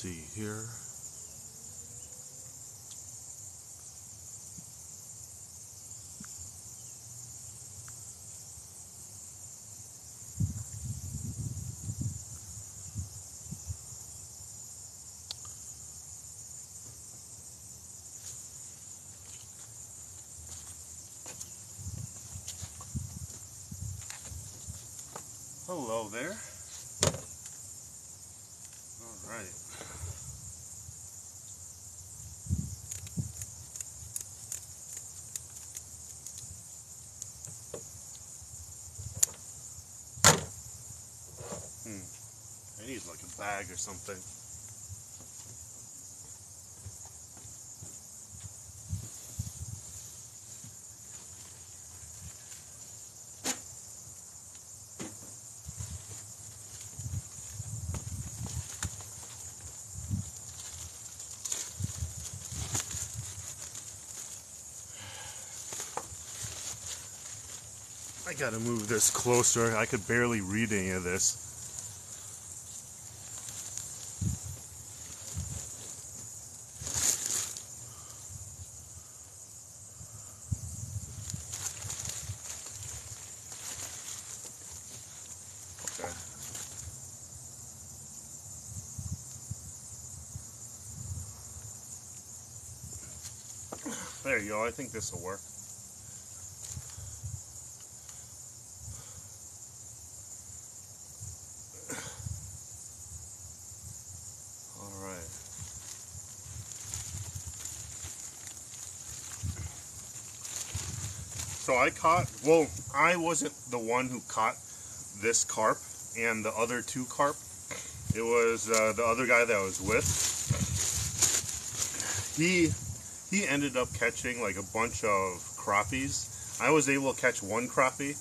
see here. Hello there. All right. I need like a bag or something. I gotta move this closer. I could barely read any of this. Okay. There you go. I think this will work. So I wasn't the one who caught this carp and the other two carp. It was the other guy that I was with. He ended up catching like a bunch of crappies. I was able to catch one crappie,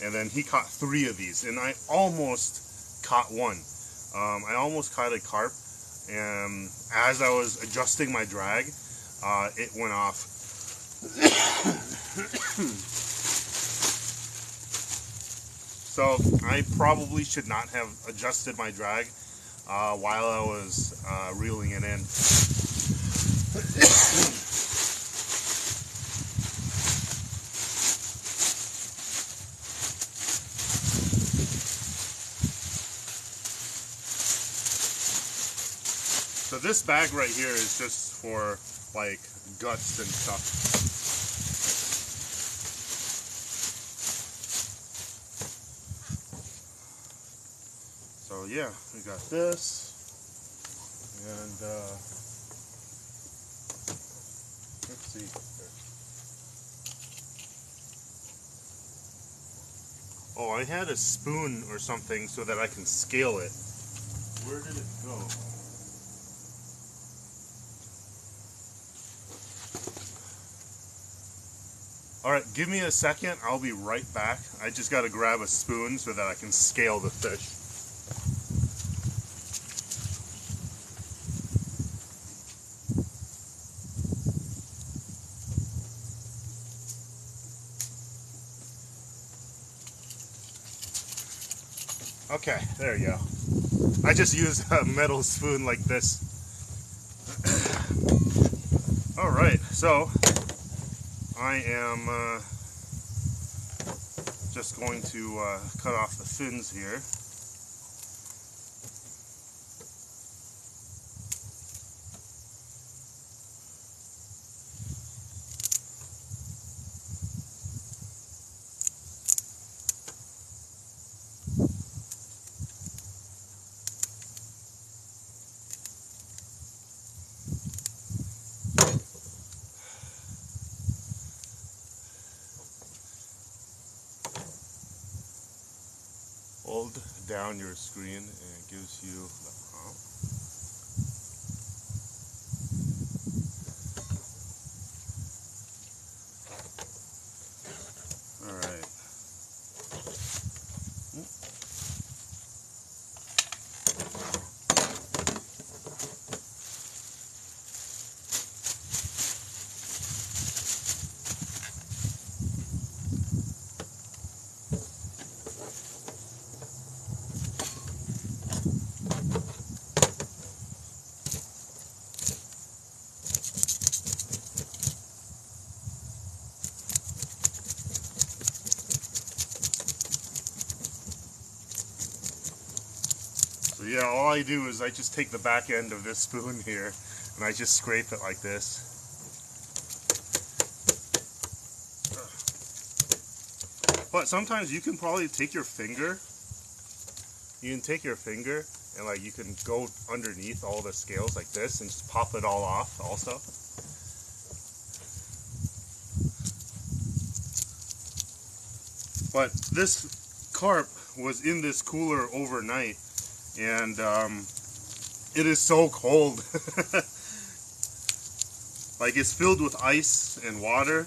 and then he caught 3 of these, and I almost caught one. I almost caught a carp, and as I was adjusting my drag, it went off. So I probably should not have adjusted my drag while I was reeling it in. So this bag right here is just for like guts and stuff. So yeah, we got this, and let's see here. Oh, I had a spoon or something so that I can scale it. Where did it go? Alright, give me a second, I'll be right back. I just gotta grab a spoon so that I can scale the fish. Okay, there you go. I just use a metal spoon like this. Alright, so I am just going to cut off the fins here. Hold down your screen and it gives you the prompt. Alright. So yeah, all I do is I just take the back end of this spoon here and I just scrape it like this. But sometimes you can probably take your finger. You can take your finger and like you can go underneath all the scales like this and just pop it all off also. But this carp was in this cooler overnight, and it is so cold. Like it's filled with ice and water,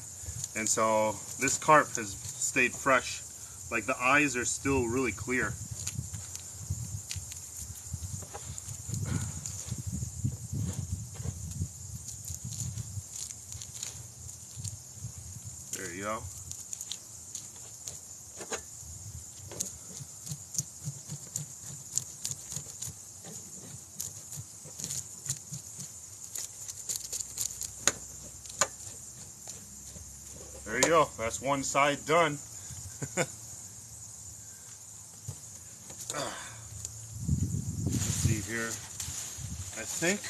and so this carp has stayed fresh. Like the eyes are still really clear. There you go. There you go. That's one side done. Let's see here. I think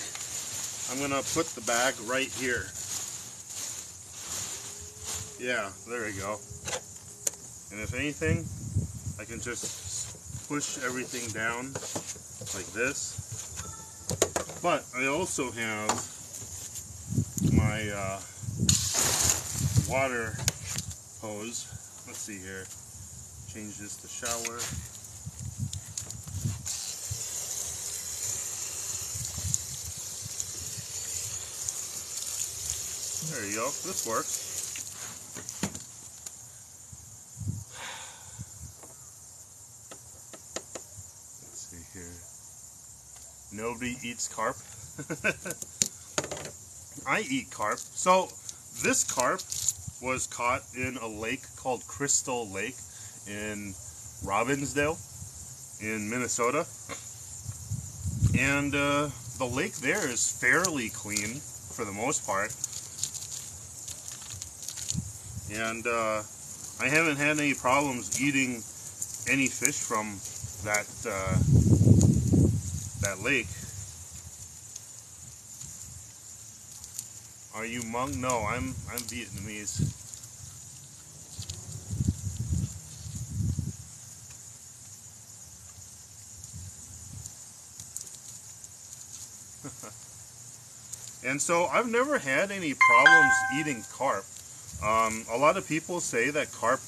I'm gonna put the bag right here. Yeah, there we go. And if anything, I can just push everything down like this. But I also have my water hose. Let's see here. Change this to shower. There you go. This works. Let's see here. Nobody eats carp. I eat carp. So this carp was caught in a lake called Crystal Lake in Robbinsdale in Minnesota. And the lake there is fairly clean for the most part. And I haven't had any problems eating any fish from that that lake. Are you Hmong? No, I'm Vietnamese. And so I've never had any problems eating carp. A lot of people say that carp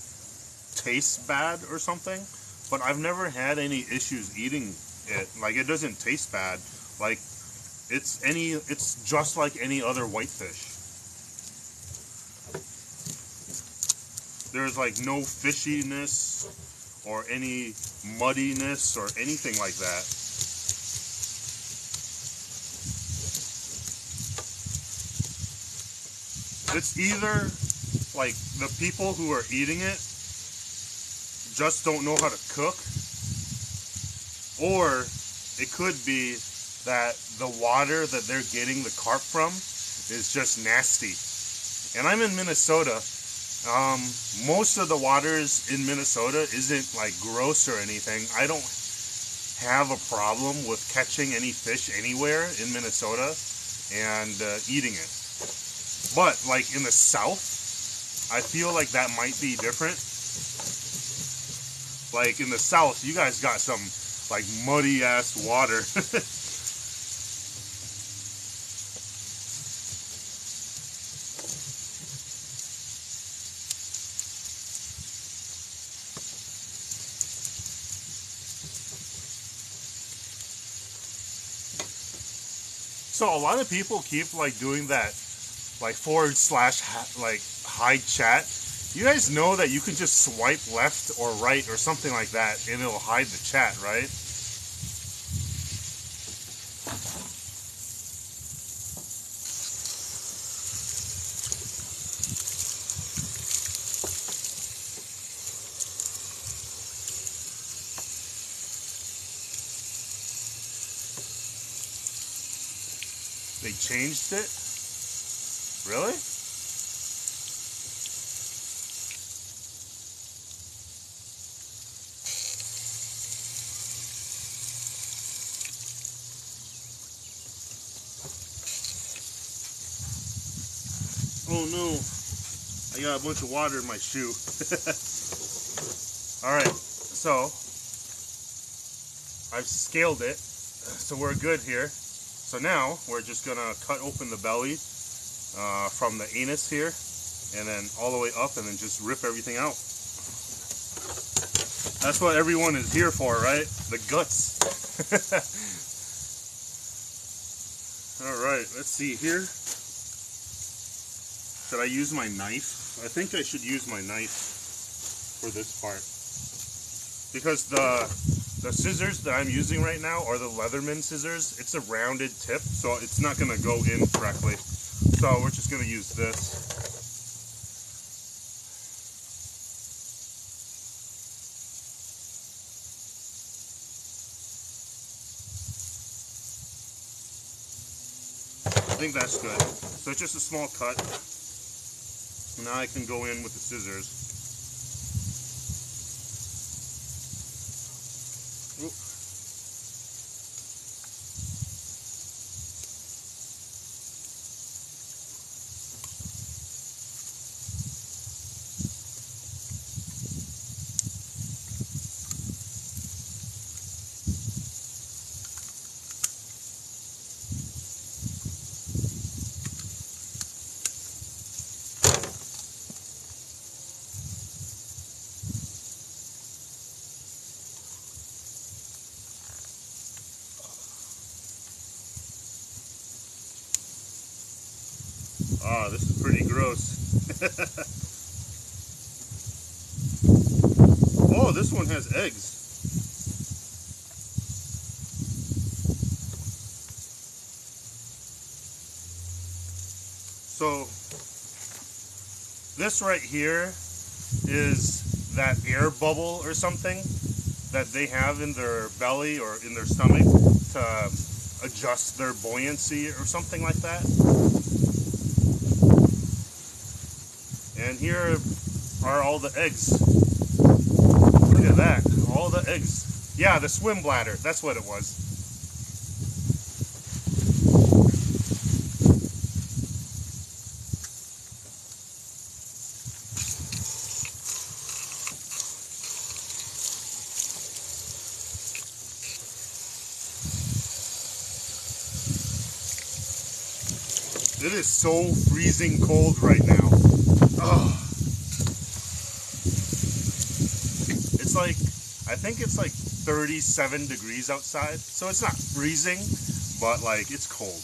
tastes bad or something, but I've never had any issues eating it. Like it doesn't taste bad. Like it's just like any other whitefish. There's like no fishiness or any muddiness or anything like that. It's either like the people who are eating it just don't know how to cook, or it could be that the water that they're getting the carp from is just nasty. And I'm in Minnesota. Most of the waters in Minnesota isn't like gross or anything. I don't have a problem with catching any fish anywhere in Minnesota and eating it. But like in the South, I feel like that might be different. Like in the South, you guys got some like muddy ass water. So a lot of people keep like doing that like / like hide chat. You guys know that you can just swipe left or right or something like that and it'll hide the chat, right? They changed it? Really? Oh no, I got a bunch of water in my shoe. Alright, so I've scaled it, so we're good here. So now we're just gonna cut open the belly from the anus here, and then all the way up, and then just rip everything out. That's what everyone is here for, right? The guts. Alright, let's see here. Should I use my knife? I think I should use my knife for this part. Because the scissors that I'm using right now are the Leatherman scissors. It's a rounded tip, so it's not going to go in correctly. So we're just going to use this. I think that's good. So it's just a small cut. Now I can go in with the scissors. Oop. Ah, this is pretty gross. Oh, this one has eggs. So, this right here is that air bubble or something that they have in their belly or in their stomach to adjust their buoyancy or something like that. And here are all the eggs. Look at that, all the eggs. Yeah, the swim bladder, that's what it was. It is so freezing cold right now. Ugh. It's like, I think it's like 37 degrees outside, so it's not freezing, but like it's cold.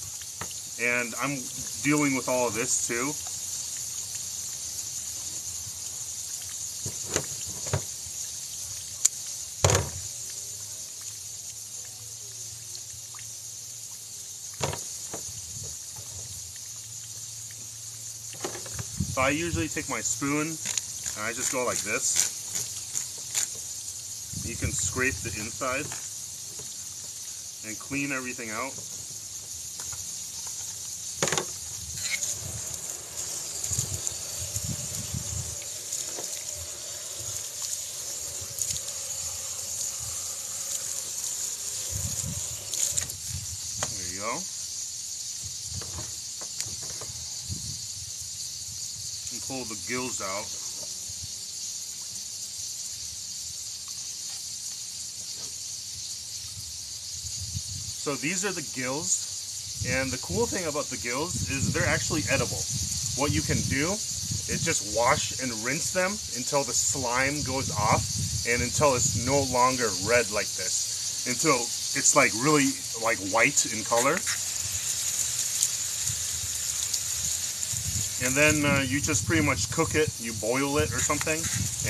And I'm dealing with all of this too. So I usually take my spoon and I just go like this. You can scrape the inside and clean everything out. There you go. And pull the gills out. So these are the gills, and the cool thing about the gills is they're actually edible. What you can do is just wash and rinse them until the slime goes off and until it's no longer red like this, until it's like really like white in color. And then you just pretty much cook it, you boil it or something,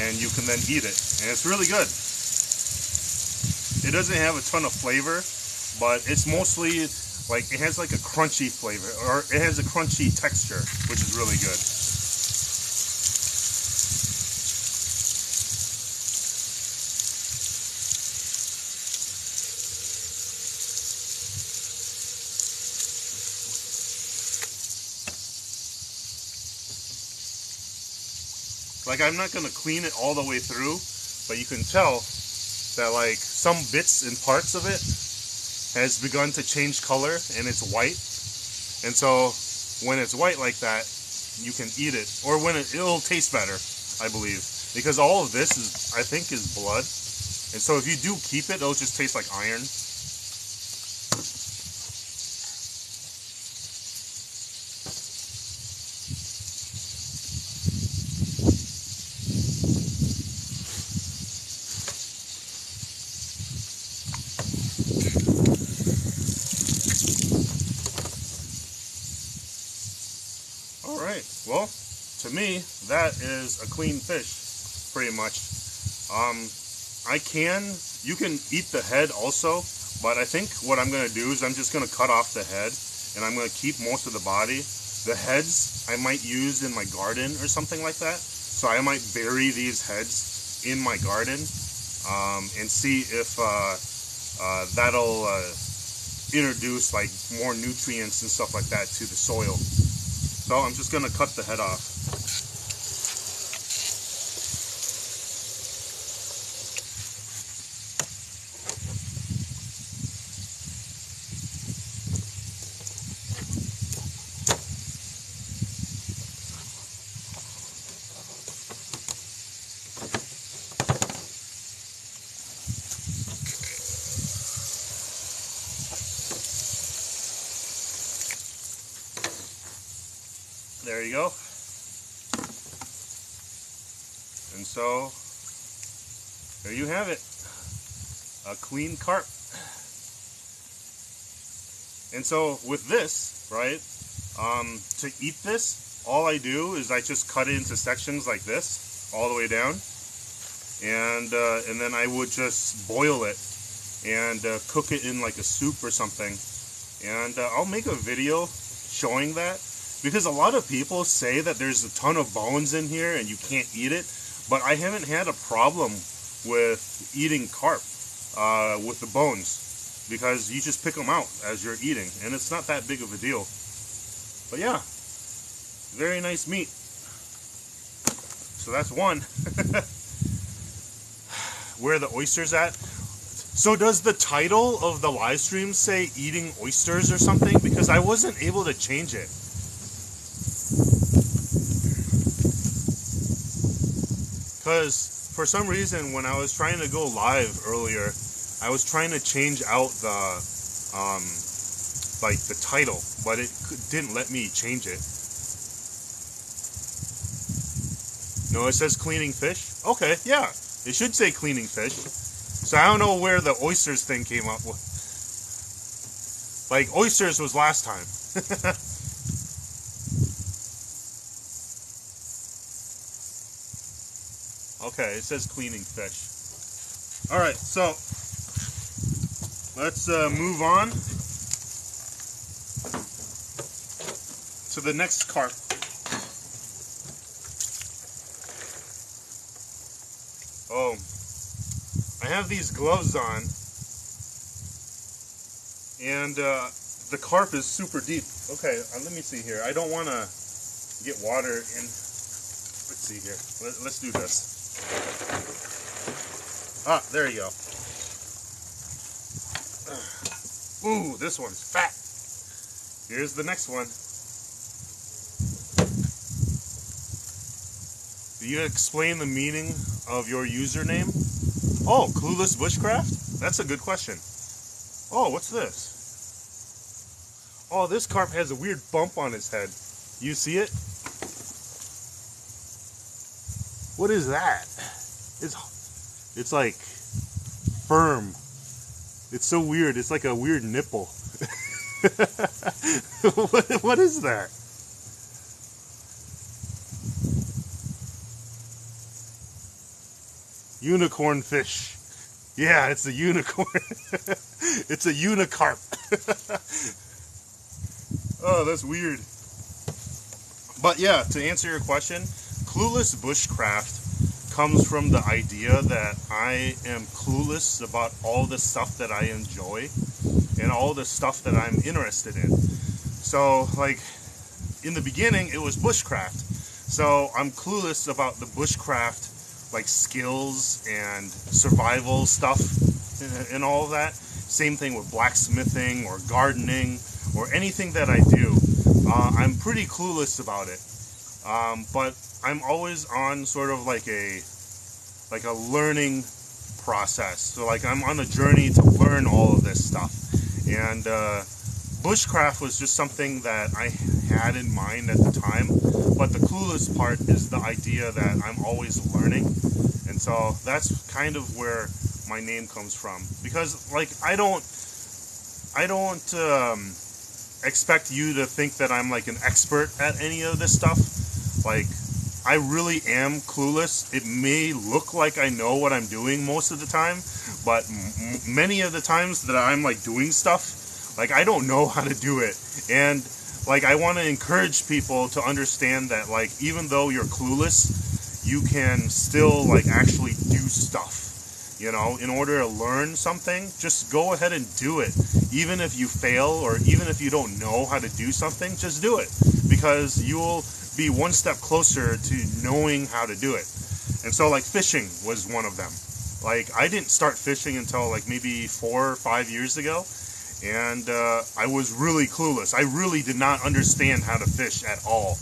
and you can then eat it. And it's really good. It doesn't have a ton of flavor, but it's mostly like, it has like a crunchy flavor, or it has a crunchy texture, which is really good. Like, I'm not going to clean it all the way through, but you can tell that like some bits and parts of it has begun to change color and it's white. And so when it's white like that, you can eat it, or when it'll taste better, I believe, because all of this is, I think, is blood, and so if you do keep it, it'll just taste like iron. Alright, well, to me, that is a clean fish, pretty much. You can eat the head also, but I think what I'm going to do is I'm just going to cut off the head, and I'm going to keep most of the body. The heads I might use in my garden or something like that, so I might bury these heads in my garden, and see if that'll introduce like more nutrients and stuff like that to the soil. So I'm just going to cut the head off. There you go. And so, there you have it. A clean carp. And so, with this, right, to eat this, all I do is I just cut it into sections like this, all the way down. And then I would just boil it and cook it in like a soup or something. And I'll make a video showing that. Because a lot of people say that there's a ton of bones in here and you can't eat it, but I haven't had a problem with eating carp with the bones, because you just pick them out as you're eating, and it's not that big of a deal. But yeah, very nice meat. So that's one. Where are the oysters at? So does the title of the live stream say eating oysters or something? Because I wasn't able to change it. Because for some reason, when I was trying to go live earlier, I was trying to change out the like the title, but it didn't let me change it. No, it says cleaning fish. Okay, yeah, it should say cleaning fish. So I don't know where the oysters thing came up with. Like, oysters was last time. Okay, it says cleaning fish. Alright, so let's move on to the next carp. Oh, I have these gloves on, and the carp is super deep. Okay, let me see here. I don't want to get water in. Let's see here. Let's do this. Ah, there you go. Ooh, this one's fat. Here's the next one. Do you explain the meaning of your username? Oh, Clueless Bushcraft? That's a good question. Oh, what's this? Oh, this carp has a weird bump on his head. You see it? What is that? It's like firm. It's so weird. It's like a weird nipple. What is that? Unicorn fish. Yeah, it's a unicorn. It's a unicarp. Oh, that's weird. But yeah, to answer your question, Clueless Bushcraft comes from the idea that I am clueless about all the stuff that I enjoy and all the stuff that I'm interested in. So, like, in the beginning, it was bushcraft. So I'm clueless about the bushcraft, like, skills and survival stuff and all of that. Same thing with blacksmithing or gardening or anything that I do. I'm pretty clueless about it. But I'm always on sort of like a learning process. So like I'm on a journey to learn all of this stuff, and bushcraft was just something that I had in mind at the time. But the coolest part is the idea that I'm always learning, and so that's kind of where my name comes from. Because like I don't expect you to think that I'm like an expert at any of this stuff. Like, I really am clueless. It may look like I know what I'm doing most of the time, but many of the times that I'm like doing stuff, like I don't know how to do it. And like I want to encourage people to understand that like even though you're clueless, you can still like actually do stuff. You know, in order to learn something, just go ahead and do it. Even if you fail or even if you don't know how to do something, just do it. Because you'll be one step closer to knowing how to do it. And so, like, fishing was one of them. Like, I didn't start fishing until, like, maybe 4 or 5 years ago. And I was really clueless. I really did not understand how to fish at all.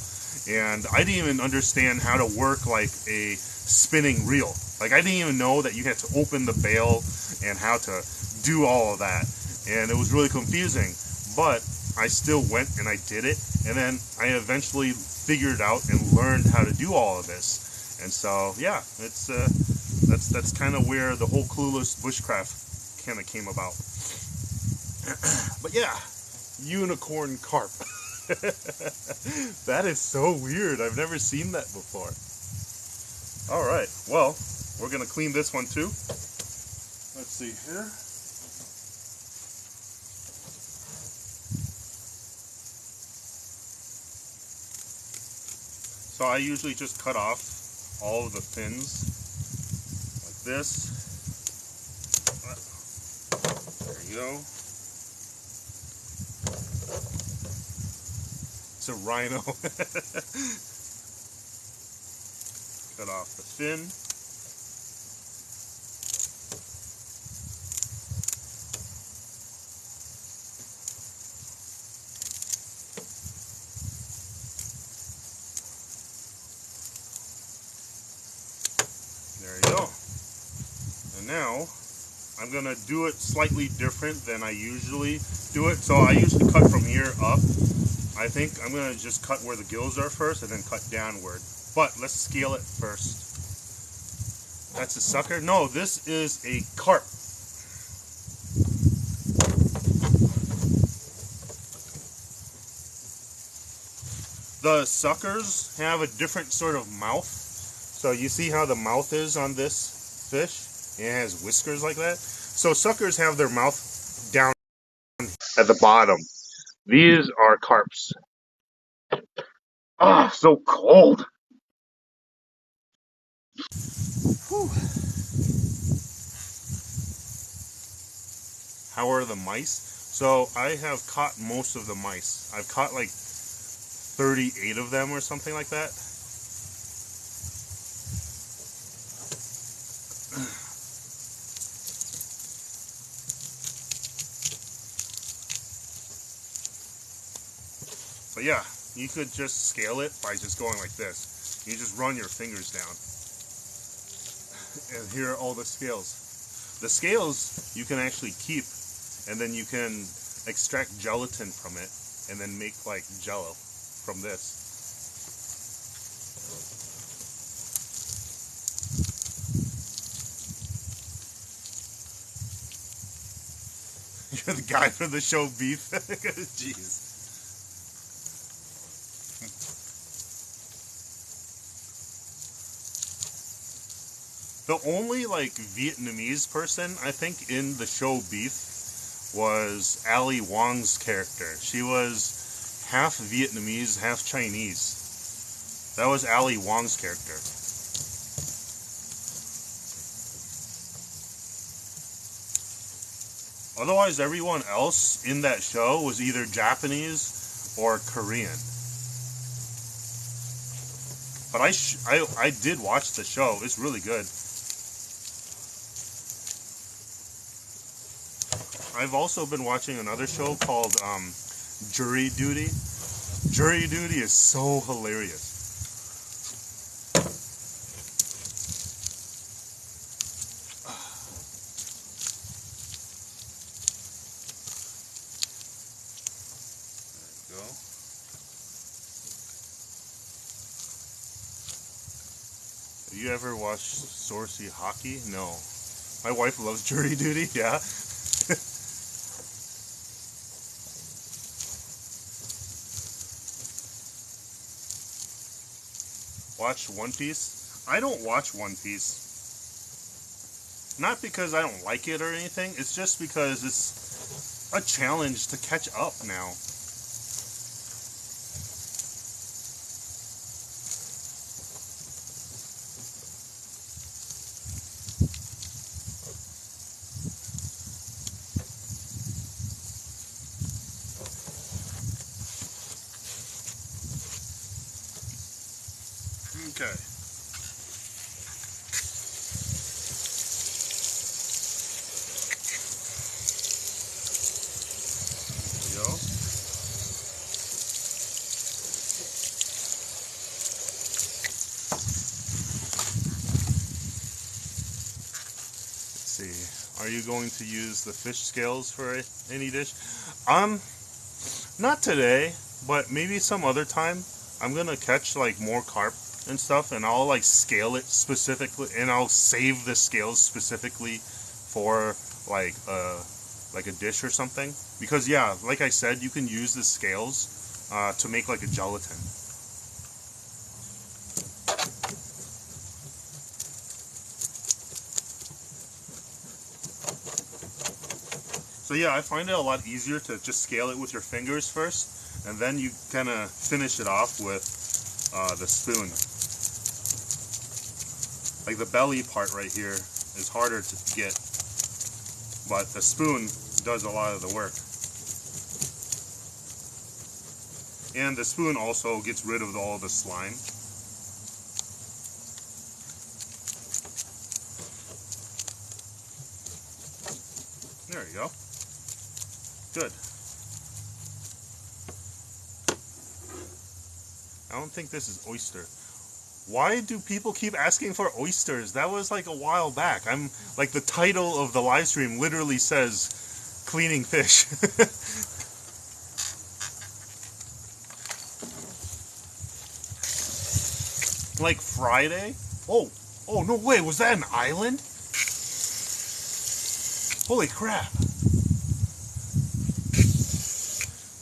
And I didn't even understand how to work, like, a spinning reel. Like, I didn't even know that you had to open the bail and how to do all of that. And it was really confusing. But I still went and I did it. And then I eventually figured out and learned how to do all of this. And so, yeah, it's that's kind of where the whole clueless bushcraft kind of came about. But yeah, unicorn carp. That is so weird. I've never seen that before. All right, well, we're gonna clean this one too. Let's see here. So I usually just cut off all of the fins like this. There you go. It's a rhino. Cut off the fin. There you go. And now I'm gonna do it slightly different than I usually do it. So I usually cut from here up. I think I'm gonna just cut where the gills are first and then cut downward. But let's scale it first. That's a sucker? No, this is a carp. The suckers have a different sort of mouth. So you see how the mouth is on this fish? It has whiskers like that. So suckers have their mouth down at the bottom. These are carps. Ah, so cold. Whew. How are the mice? So I have caught most of the mice. I've caught like 38 of them or something like that. But yeah, you could just scale it by just going like this. You just run your fingers down. And here are all the scales. The scales you can actually keep, and then you can extract gelatin from it, and then make like jello from this. You're the guy from the show Beef? Jeez. The only like Vietnamese person I think in the show Beef was Ali Wong's character. She was half Vietnamese, half Chinese. That was Ali Wong's character. Otherwise, everyone else in that show was either Japanese or Korean. But I did watch the show. It's really good. I've also been watching another show called Jury Duty. Jury Duty is so hilarious. go. Have you ever watched Sourcey hockey? No. My wife loves jury duty, yeah. Watch One Piece? I don't watch One Piece. Not because I don't like it or anything, it's just because it's a challenge to catch up now. Okay. There we go. Let's see. Are you going to use the fish scales for any dish? Not today, but maybe some other time. I'm gonna catch like more carp and stuff, and I'll like scale it specifically, and I'll save the scales specifically for like a dish or something. Because yeah, like I said, you can use the scales to make like a gelatin. So yeah, I find it a lot easier to just scale it with your fingers first, and then you kind of finish it off with the spoon. Like the belly part right here is harder to get, but the spoon does a lot of the work. And the spoon also gets rid of all the slime. There you go. Good. I don't think this is oyster. Why do people keep asking for oysters? That was like a while back. I'm like, the title of the live stream literally says cleaning fish. Like Friday? Oh no way, was that an island? Holy crap.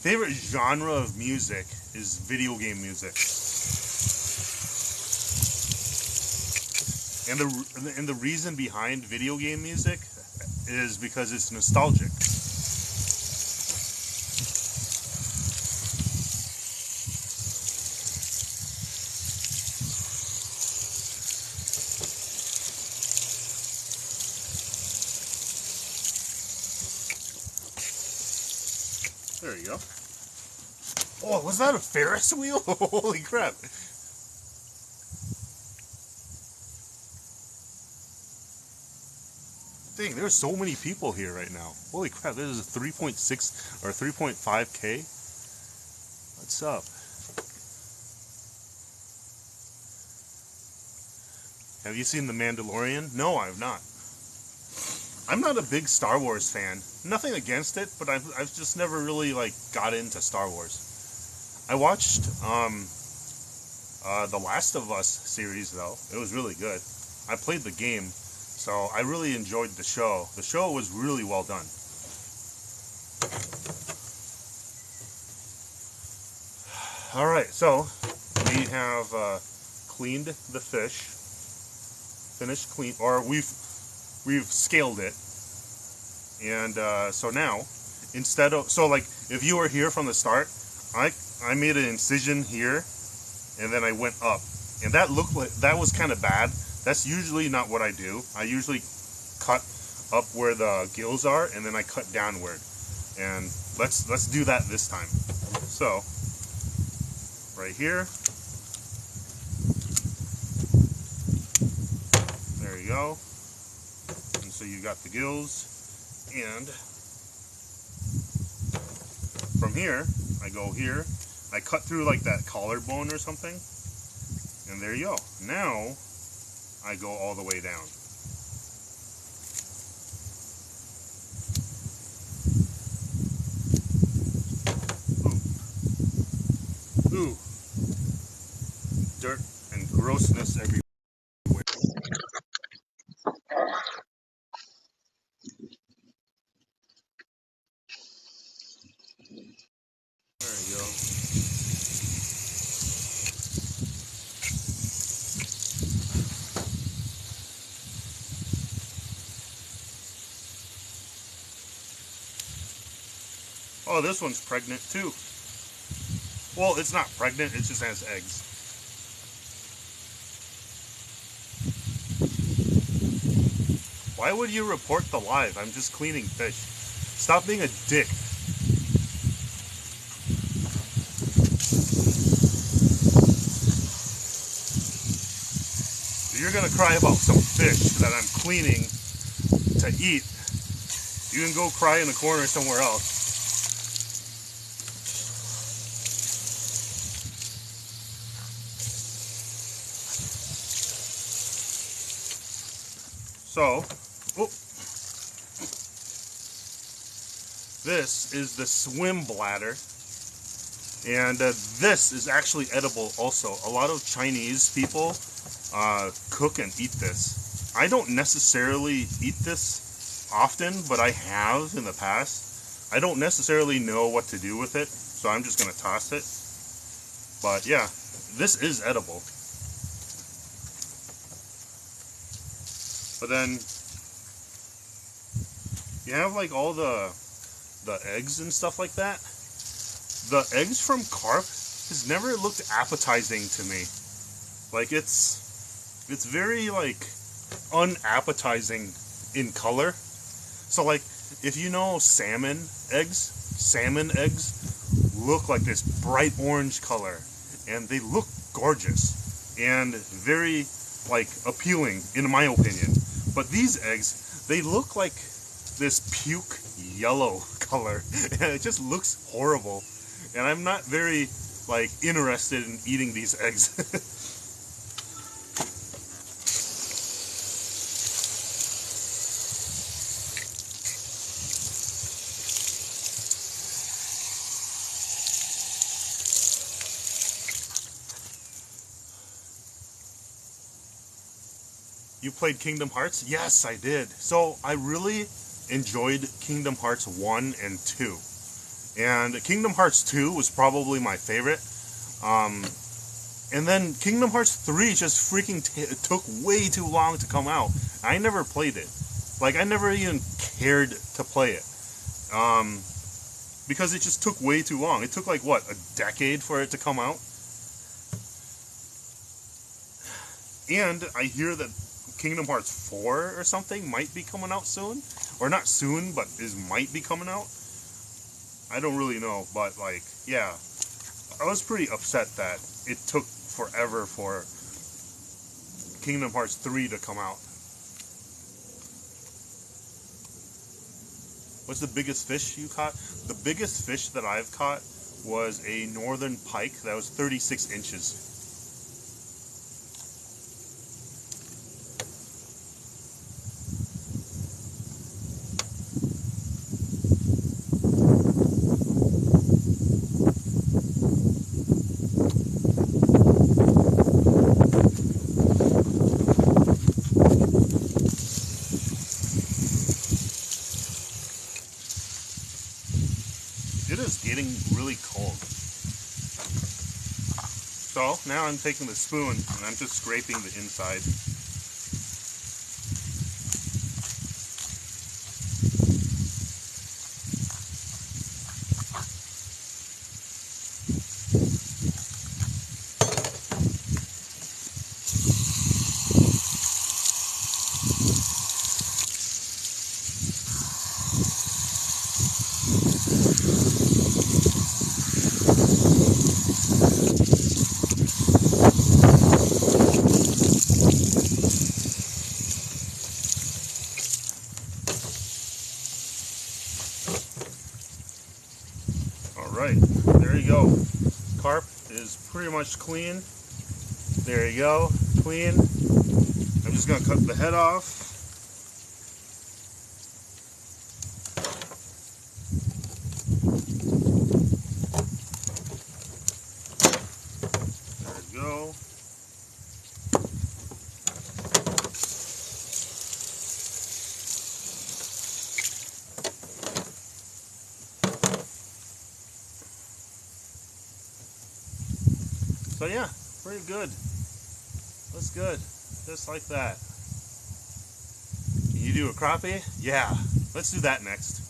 Favorite genre of music is video game music. And the reason behind video game music is because it's nostalgic. There you go. Oh, was that a Ferris wheel? Holy crap. Dang, there's so many people here right now. Holy crap, this is a 3.6 or 3.5K. What's up? Have you seen The Mandalorian? No, I've not. I'm not a big Star Wars fan. Nothing against it, but I've just never really like got into Star Wars. I watched the Last of Us series though. It was really good. I played the game, so I really enjoyed the show. The show was really well done. All right, so we have cleaned the fish, finished clean, or we've scaled it, and so now instead of, so like if you were here from the start, I made an incision here, and then I went up, and that looked like, that was kind of bad. That's usually not what I do. I usually cut up where the gills are, and then I cut downward. And let's do that this time. So right here, there you go. And so you got the gills, and from here I go here. I cut through like that collarbone or something, and there you go. Now I go all the way down. Boom. Ooh, dirt and grossness everywhere. There you go. Oh, this one's pregnant too. Well, it's not pregnant, it just has eggs. Why would you report the live? I'm just cleaning fish. Stop being a dick. If you're gonna cry about some fish that I'm cleaning to eat, you can go cry in the corner somewhere else. So, oh, this is the swim bladder, and this is actually edible also. A lot of Chinese people cook and eat this. I don't necessarily eat this often, but I have in the past. I don't necessarily know what to do with it, so I'm just going to toss it. But yeah, this is edible. But then you have like all the eggs and stuff like that. The eggs from carp has never looked appetizing to me. Like it's very like unappetizing in color. So like if you know salmon eggs look like this bright orange color, and they look gorgeous and very like appealing in my opinion. But these eggs, they look like this puke yellow color, and it just looks horrible. And I'm not very like interested in eating these eggs. You played Kingdom Hearts? Yes, I did. So I really enjoyed Kingdom Hearts 1 and 2. And Kingdom Hearts 2 was probably my favorite. And then Kingdom Hearts 3 just freaking took way too long to come out. I never played it. Like, I never even cared to play it. Because it just took way too long. It took like, what, a decade for it to come out? And I hear that Kingdom Hearts 4 or something might be coming out soon. Or not soon, but might be coming out. I don't really know, but like, yeah. I was pretty upset that it took forever for Kingdom Hearts 3 to come out. What's the biggest fish you caught? The biggest fish that I've caught was a northern pike that was 36 inches. It is getting really cold. So now I'm taking the spoon and I'm just scraping the inside. Alright, there you go. Carp is pretty much clean. There you go, clean. I'm just going to cut the head off. So yeah, pretty good. That's good. Just like that. Can you do a crappie? Yeah. Let's do that next.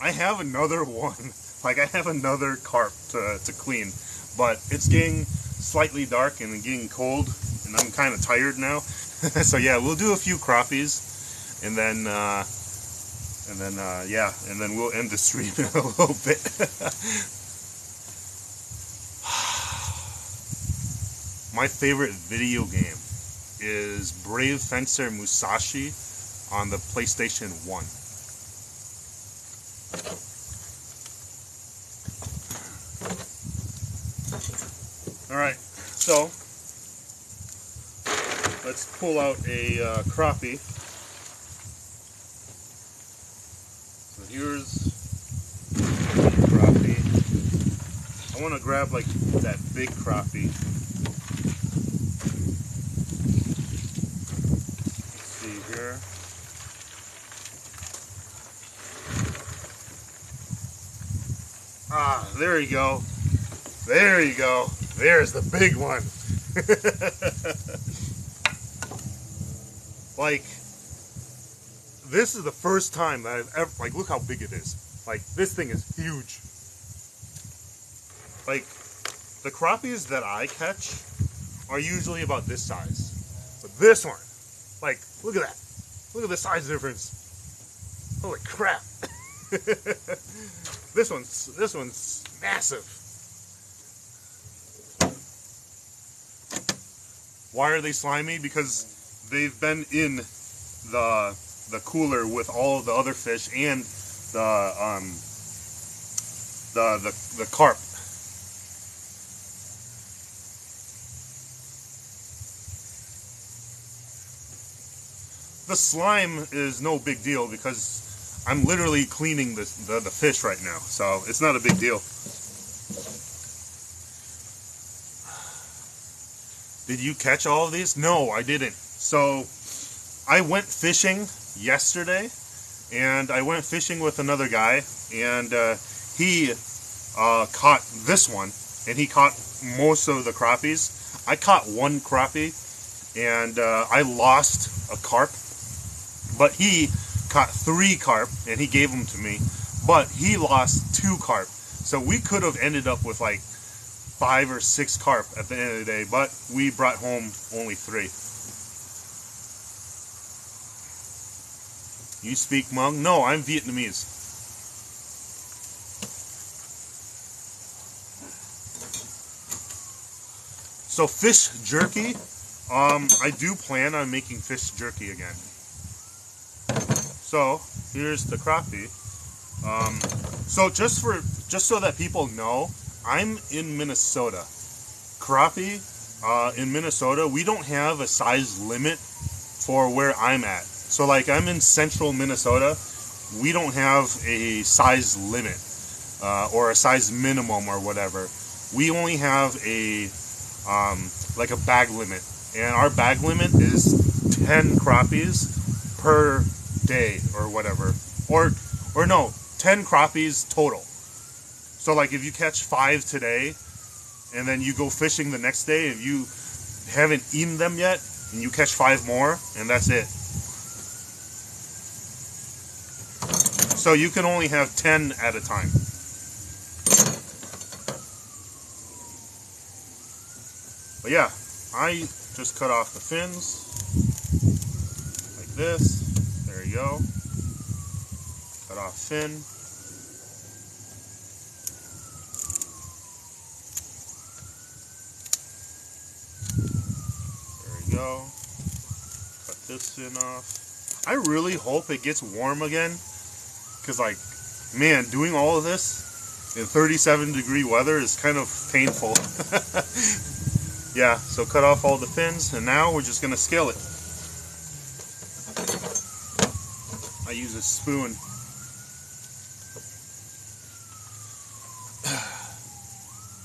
I have another one. Like, I have another carp to clean. But it's getting slightly dark and getting cold. And I'm kind of tired now. So yeah, we'll do a few crappies. And then, yeah. And then we'll end the stream in a little bit. My favorite video game is Brave Fencer Musashi on the PlayStation 1. Alright, so let's pull out a crappie. So here's the crappie. I want to grab like that big crappie. Here. Ah, there you go. There you go. There's the big one. Like, this is the first time that I've ever, like, look how big it is. Like, this thing is huge. Like, the crappies that I catch are usually about this size. But this one, like, look at that. Look at the size difference. Holy crap. This one's massive. Why are they slimy? Because they've been in the cooler with all the other fish and the carp. The slime is no big deal because I'm literally cleaning the fish right now, so it's not a big deal. Did you catch all of these? No, I didn't. So I went fishing yesterday, and I went fishing with another guy, and he caught this one, and he caught most of the crappies. I caught one crappie, and I lost a carp. But he caught 3 carp, and he gave them to me. But he lost 2 carp. So we could have ended up with like 5 or 6 carp at the end of the day. But we brought home only 3. You speak Hmong? No, I'm Vietnamese. So fish jerky, I do plan on making fish jerky again. So here's the crappie. So just so that people know, I'm in Minnesota. Crappie in Minnesota, we don't have a size limit for where I'm at. So like I'm in central Minnesota, we don't have a size limit or a size minimum or whatever. We only have a like a bag limit, and our bag limit is 10 crappies per day or whatever, or no, 10 crappies total. So like if you catch 5 today and then you go fishing the next day and you haven't eaten them yet and you catch 5 more and that's it. So you can only have 10 at a time. But yeah, I just cut off the fins like this. There you go. Cut off fin. There you go. Cut this fin off. I really hope it gets warm again, because like, man, doing all of this in 37-degree weather is kind of painful. Yeah, so cut off all the fins, and now we're just gonna scale it. I use a spoon.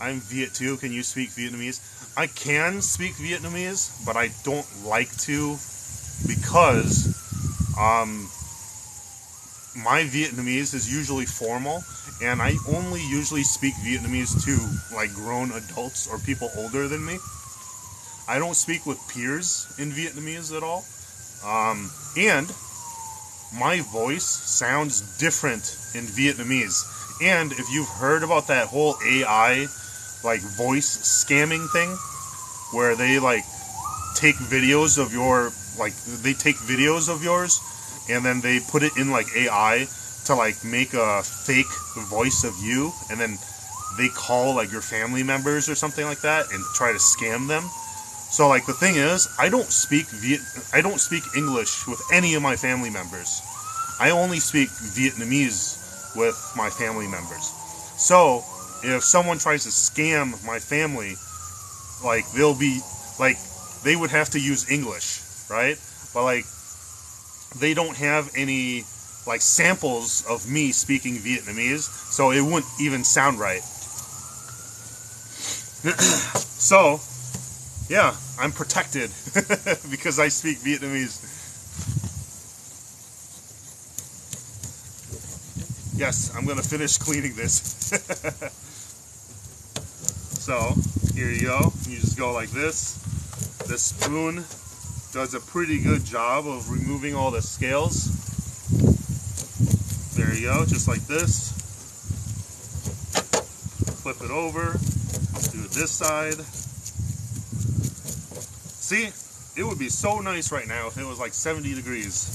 I'm Viet too. Can you speak Vietnamese? I can speak Vietnamese, but I don't like to, because my Vietnamese is usually formal, and I only usually speak Vietnamese to like grown adults or people older than me. I don't speak with peers in Vietnamese at all. And my voice sounds different in Vietnamese. And if you've heard about that whole AI like voice scamming thing, where they like take videos of yours and then they put it in like AI to like make a fake voice of you, and then they call like your family members or something like that and try to scam them. So like the thing is, I don't speak English with any of my family members. I only speak Vietnamese with my family members. So if someone tries to scam my family, like they would have to use English, right? But like they don't have any like samples of me speaking Vietnamese, so it wouldn't even sound right. So yeah, I'm protected because I speak Vietnamese. Yes, I'm gonna finish cleaning this. So here you go. You just go like this. The spoon does a pretty good job of removing all the scales. There you go, just like this. Flip it over. Do this side. See, it would be so nice right now if it was like 70 degrees.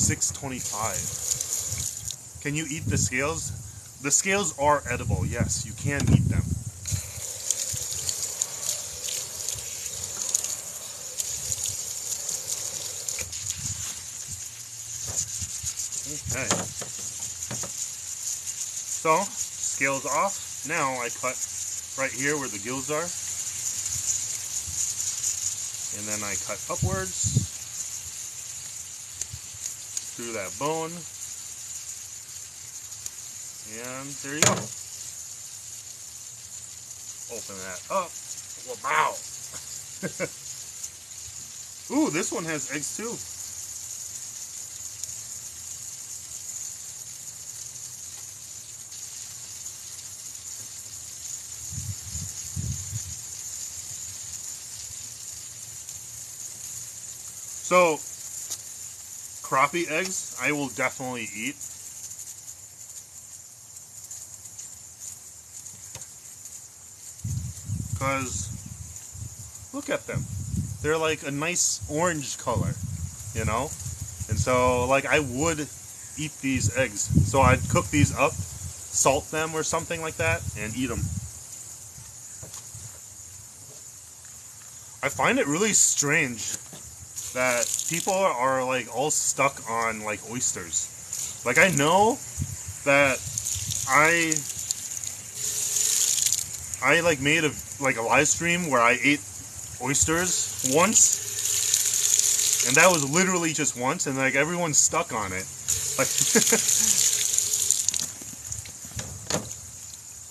$6.25. Can you eat the scales? The scales are edible, yes, you can eat them. Okay. So, scales off. Now I cut right here where the gills are. And then I cut upwards through that bone. And there you go. Open that up. Wow. Ooh, this one has eggs too. So, crappie eggs, I will definitely eat. Because, look at them. They're like a nice orange color, you know? And so, like, I would eat these eggs. So I'd cook these up, salt them or something like that, and eat them. I find it really strange that people are like all stuck on like oysters. Like, I know that I like made a live stream where I ate oysters once, and that was literally just once, and like everyone's stuck on it. Like,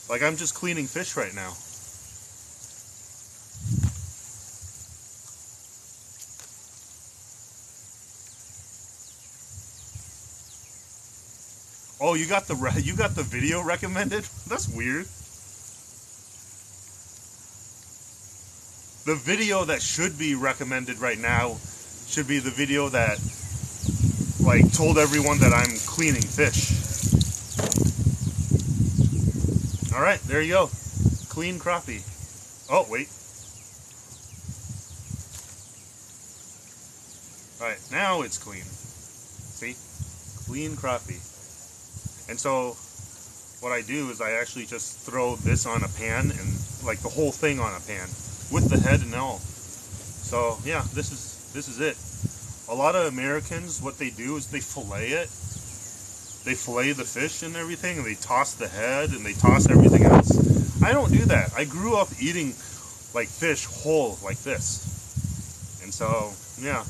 like I'm just cleaning fish right now. Oh, you got the video recommended? That's weird. The video that should be recommended right now should be the video that like told everyone that I'm cleaning fish. All right, there you go. Clean crappie. Oh, wait. All right, now it's clean. See? Clean crappie. And so what I do is I actually just throw this on a pan, and like the whole thing on a pan with the head and all. So yeah, this is it. A lot of Americans, what they do is they fillet it. they fillet the fish and everything, and they toss the head and they toss everything else. I don't do that. I grew up eating like fish whole like this. And so, yeah.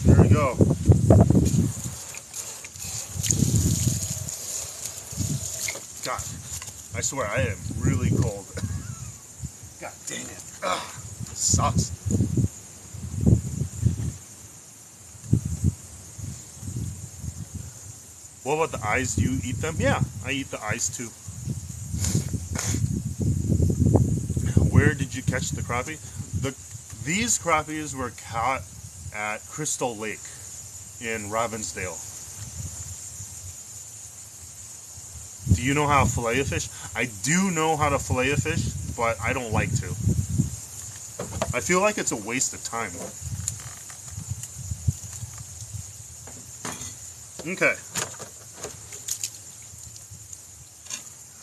There we go. God, I swear I am really cold. God dang it. Ugh, sucks. What about the eyes? Do you eat them? Yeah, I eat the eyes too. Where did you catch the crappie? These crappies were caught at Crystal Lake in Robbinsdale. Do you know how to fillet a fish? I do know how to fillet a fish, but I don't like to. I feel like it's a waste of time. Okay.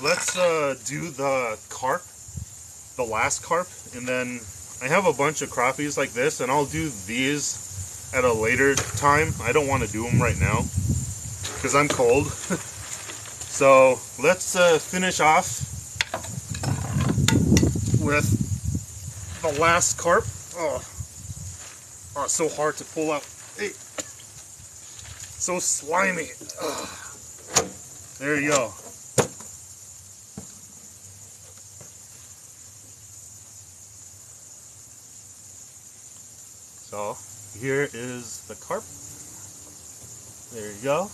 Let's do the carp, the last carp, and then I have a bunch of crappies like this, and I'll do these at a later time. I don't want to do them right now because I'm cold. So let's finish off with the last carp. Oh, it's so hard to pull out. Hey, so slimy. Ugh. There you go. So here is the carp. There you go.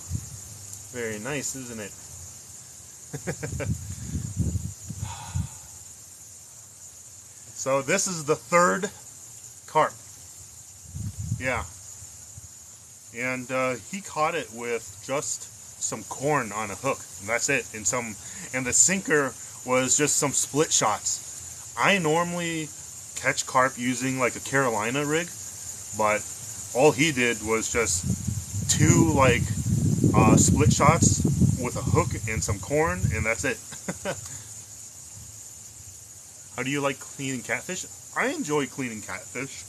Very nice, isn't it? So this is the third carp. Yeah. And he caught it with just some corn on a hook. That's it. And the sinker was just some split shots. I normally catch carp using like a Carolina rig, but all he did was just two like split shots with a hook and some corn, and that's it. How do you like cleaning catfish? I enjoy cleaning catfish.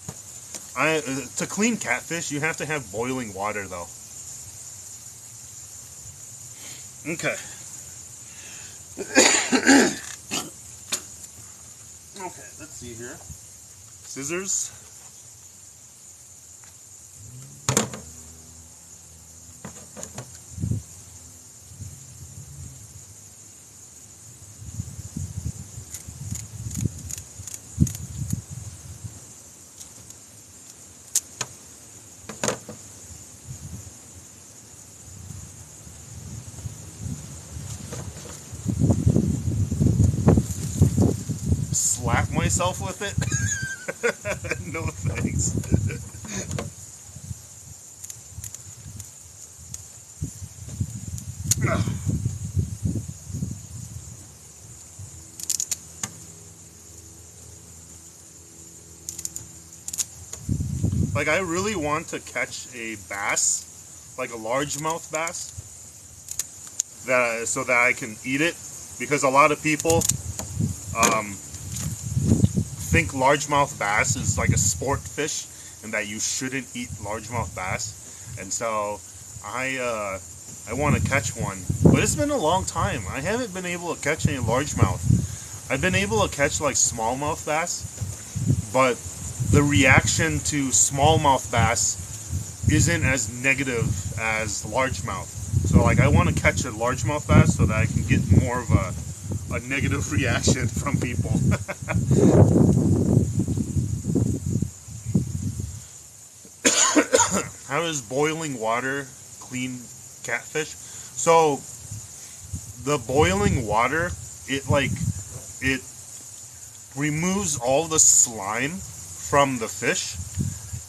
To clean catfish, you have to have boiling water, though. Okay. Okay, let's see here. Scissors. Slap myself with it? No thanks. Like, I really want to catch a bass, like a largemouth bass, so that I can eat it, because a lot of people think largemouth bass is like a sport fish and that you shouldn't eat largemouth bass, and so I want to catch one, but it's been a long time. I haven't been able to catch any largemouth. I've been able to catch like smallmouth bass, but the reaction to smallmouth bass isn't as negative as largemouth. So like I want to catch a largemouth bass so that I can get more of a negative reaction from people. How does boiling water clean catfish? So the boiling water, it removes all the slime from the fish,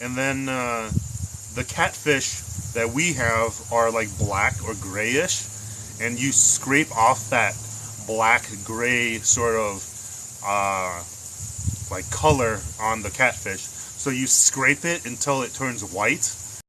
and then the catfish that we have are like black or grayish, and you scrape off that black gray sort of like color on the catfish. So you scrape it until it turns white,